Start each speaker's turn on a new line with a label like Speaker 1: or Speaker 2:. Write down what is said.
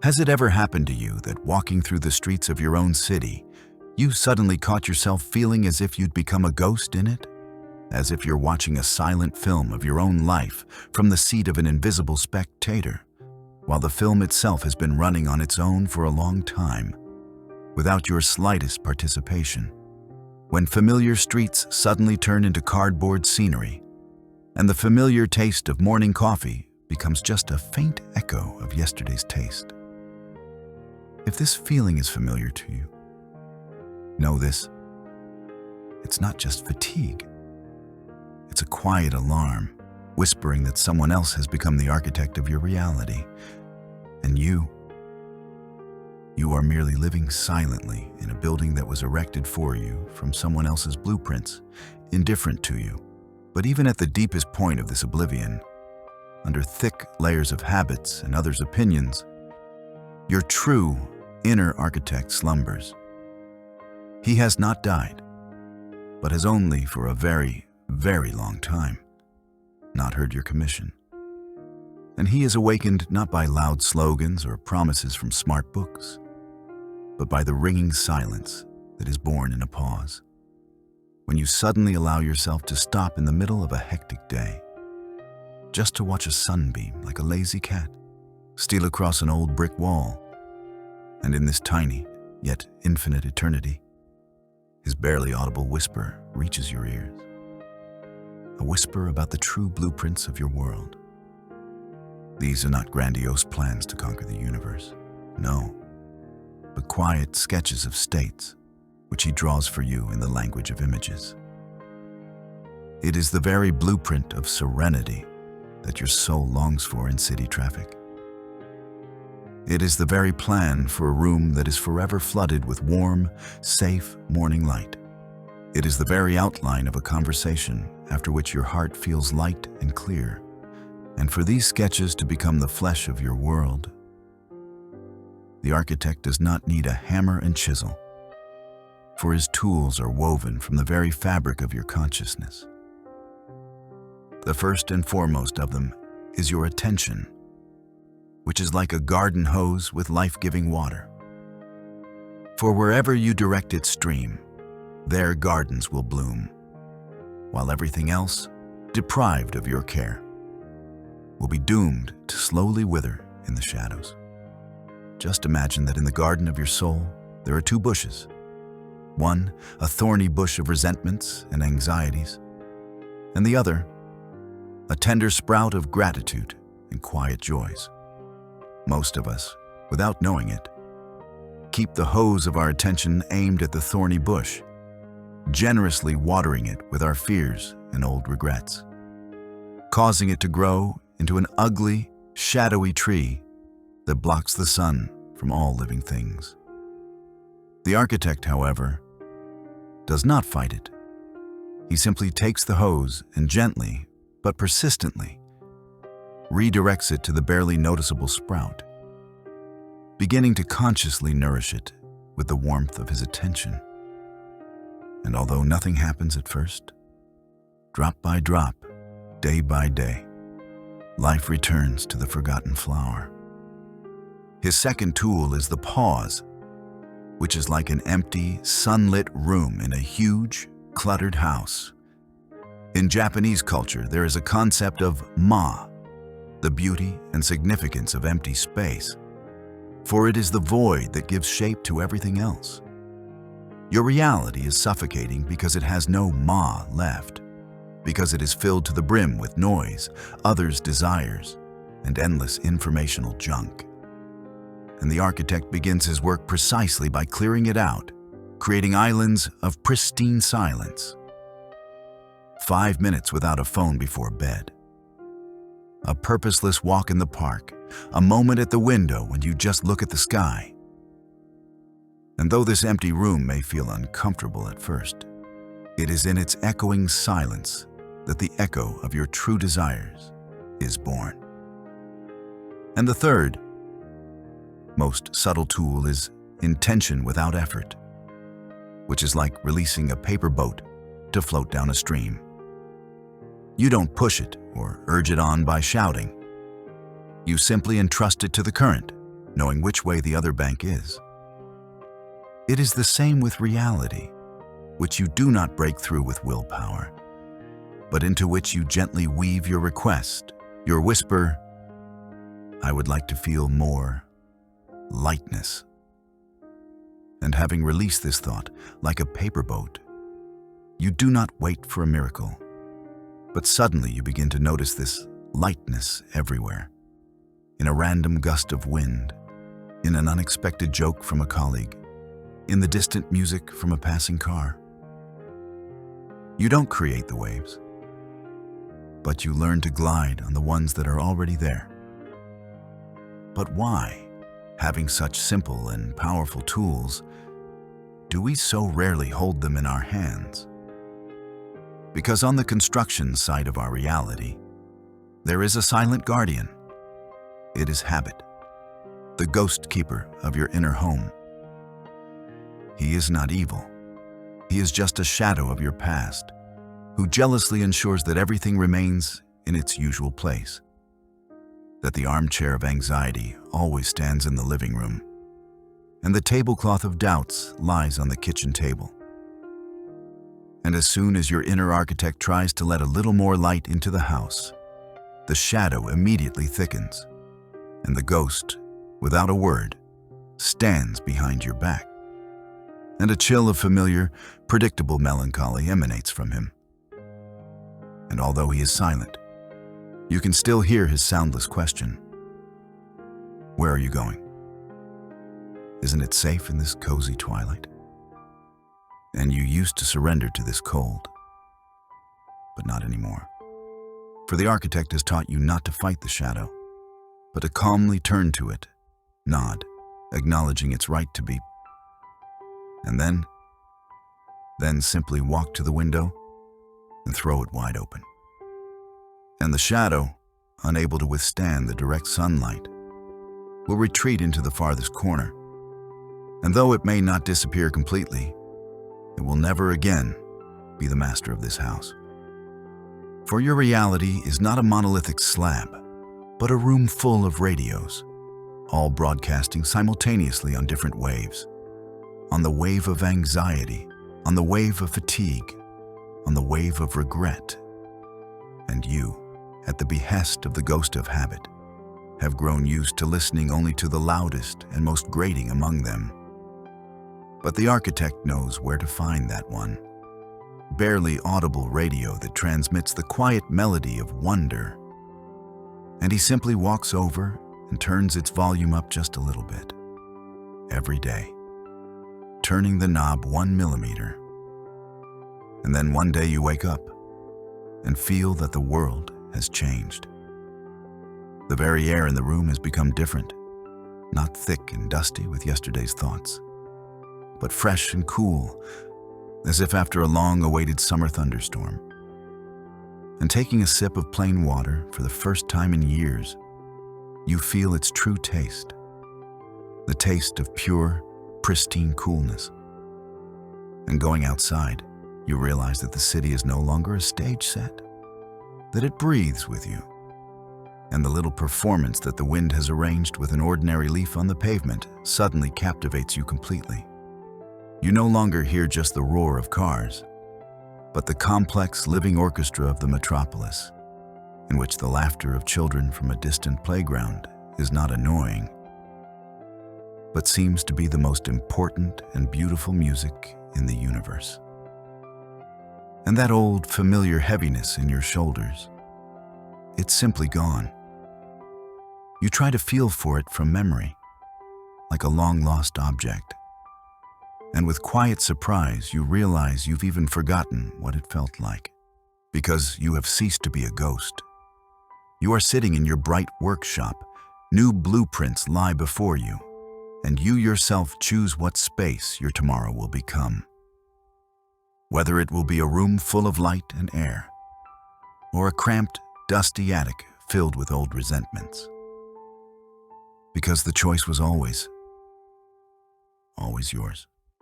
Speaker 1: Has it ever happened to you that walking through the streets of your own city, you suddenly caught yourself feeling as if you'd become a ghost in it? As if you're watching a silent film of your own life from the seat of an invisible spectator, while the film itself has been running on its own for a long time, without your slightest participation. When familiar streets suddenly turn into cardboard scenery, and the familiar taste of morning coffee becomes just a faint echo of yesterday's taste. If this feeling is familiar to you, know this: it's not just fatigue. It's a quiet alarm, whispering that someone else has become the architect of your reality, and you are merely living silently in a building that was erected for you from someone else's blueprints, indifferent to you. But even at the deepest point of this oblivion, under thick layers of habits and others' opinions, your true inner architect slumbers. He has not died, but has only for a very, very long time not heard your commission. And he is awakened not by loud slogans or promises from smart books, but by the ringing silence that is born in a pause. When you suddenly allow yourself to stop in the middle of a hectic day, just to watch a sunbeam like a lazy cat steal across an old brick wall, and in this tiny, yet infinite eternity, his barely audible whisper reaches your ears. A whisper about the true blueprints of your world. These are not grandiose plans to conquer the universe, no, but quiet sketches of states which he draws for you in the language of images. It is the very blueprint of serenity that your soul longs for in city traffic. It is the very plan for a room that is forever flooded with warm, safe morning light. It is the very outline of a conversation after which your heart feels light and clear. And for these sketches to become the flesh of your world, the architect does not need a hammer and chisel, for his tools are woven from the very fabric of your consciousness. The first and foremost of them is your attention, which is like a garden hose with life-giving water. For wherever you direct its stream, there gardens will bloom, while everything else, deprived of your care, will be doomed to slowly wither in the shadows. Just imagine that in the garden of your soul, there are two bushes. One, a thorny bush of resentments and anxieties, and the other, a tender sprout of gratitude and quiet joys. Most of us, without knowing it, keep the hose of our attention aimed at the thorny bush, generously watering it with our fears and old regrets, causing it to grow into an ugly, shadowy tree that blocks the sun from all living things. The architect, however, does not fight it. He simply takes the hose and gently, but persistently, redirects it to the barely noticeable sprout, beginning to consciously nourish it with the warmth of his attention. And although nothing happens at first, drop by drop, day by day, life returns to the forgotten flower. His second tool is the pause, which is like an empty, sunlit room in a huge, cluttered house. In Japanese culture, there is a concept of ma, the beauty and significance of empty space, for it is the void that gives shape to everything else. Your reality is suffocating because it has no ma left, because it is filled to the brim with noise, others' desires, and endless informational junk. And the architect begins his work precisely by clearing it out, creating islands of pristine silence. 5 minutes without a phone before bed. A purposeless walk in the park, a moment at the window when you just look at the sky. And though this empty room may feel uncomfortable at first, it is in its echoing silence that the echo of your true desires is born. And the third, most subtle tool is intention without effort, which is like releasing a paper boat to float down a stream. You don't push it or urge it on by shouting. You simply entrust it to the current, knowing which way the other bank is. It is the same with reality, which you do not break through with willpower, but into which you gently weave your request, your whisper, "I would like to feel more lightness." And having released this thought, like a paper boat, you do not wait for a miracle, but suddenly you begin to notice this lightness everywhere, in a random gust of wind, in an unexpected joke from a colleague, in the distant music from a passing car. You don't create the waves, but you learn to glide on the ones that are already there. But why, having such simple and powerful tools, do we so rarely hold them in our hands? Because on the construction site of our reality, there is a silent guardian. It is habit, the ghost keeper of your inner home. He is not evil. He is just a shadow of your past, who jealously ensures that everything remains in its usual place, that the armchair of anxiety always stands in the living room, and the tablecloth of doubts lies on the kitchen table. And as soon as your inner architect tries to let a little more light into the house, the shadow immediately thickens, and the ghost, without a word, stands behind your back. And a chill of familiar, predictable melancholy emanates from him. And although he is silent, you can still hear his soundless question. Where are you going? Isn't it safe in this cozy twilight? And you used to surrender to this cold, but not anymore. For the architect has taught you not to fight the shadow, but to calmly turn to it, nod, acknowledging its right to be, and then simply walk to the window and throw it wide open. And the shadow, unable to withstand the direct sunlight, will retreat into the farthest corner. And though it may not disappear completely, it will never again be the master of this house. For your reality is not a monolithic slab, but a room full of radios, all broadcasting simultaneously on different waves. On the wave of anxiety, on the wave of fatigue, on the wave of regret. And you, at the behest of the ghost of habit, have grown used to listening only to the loudest and most grating among them. But the architect knows where to find that one, barely audible radio that transmits the quiet melody of wonder. And he simply walks over and turns its volume up just a little bit, every day, turning the knob 1 millimeter. And then one day you wake up and feel that the world has changed. The very air in the room has become different, not thick and dusty with yesterday's thoughts, but fresh and cool, as if after a long-awaited summer thunderstorm. And taking a sip of plain water for the first time in years, you feel its true taste, the taste of pure, pristine coolness. And going outside, you realize that the city is no longer a stage set, that it breathes with you. And the little performance that the wind has arranged with an ordinary leaf on the pavement suddenly captivates you completely. You no longer hear just the roar of cars, but the complex living orchestra of the metropolis, in which the laughter of children from a distant playground is not annoying, but seems to be the most important and beautiful music in the universe. And that old familiar heaviness in your shoulders, it's simply gone. You try to feel for it from memory, like a long-lost object. And with quiet surprise, you realize you've even forgotten what it felt like, because you have ceased to be a ghost. You are sitting in your bright workshop, new blueprints lie before you, and you yourself choose what space your tomorrow will become. Whether it will be a room full of light and air, or a cramped, dusty attic filled with old resentments. Because the choice was always yours.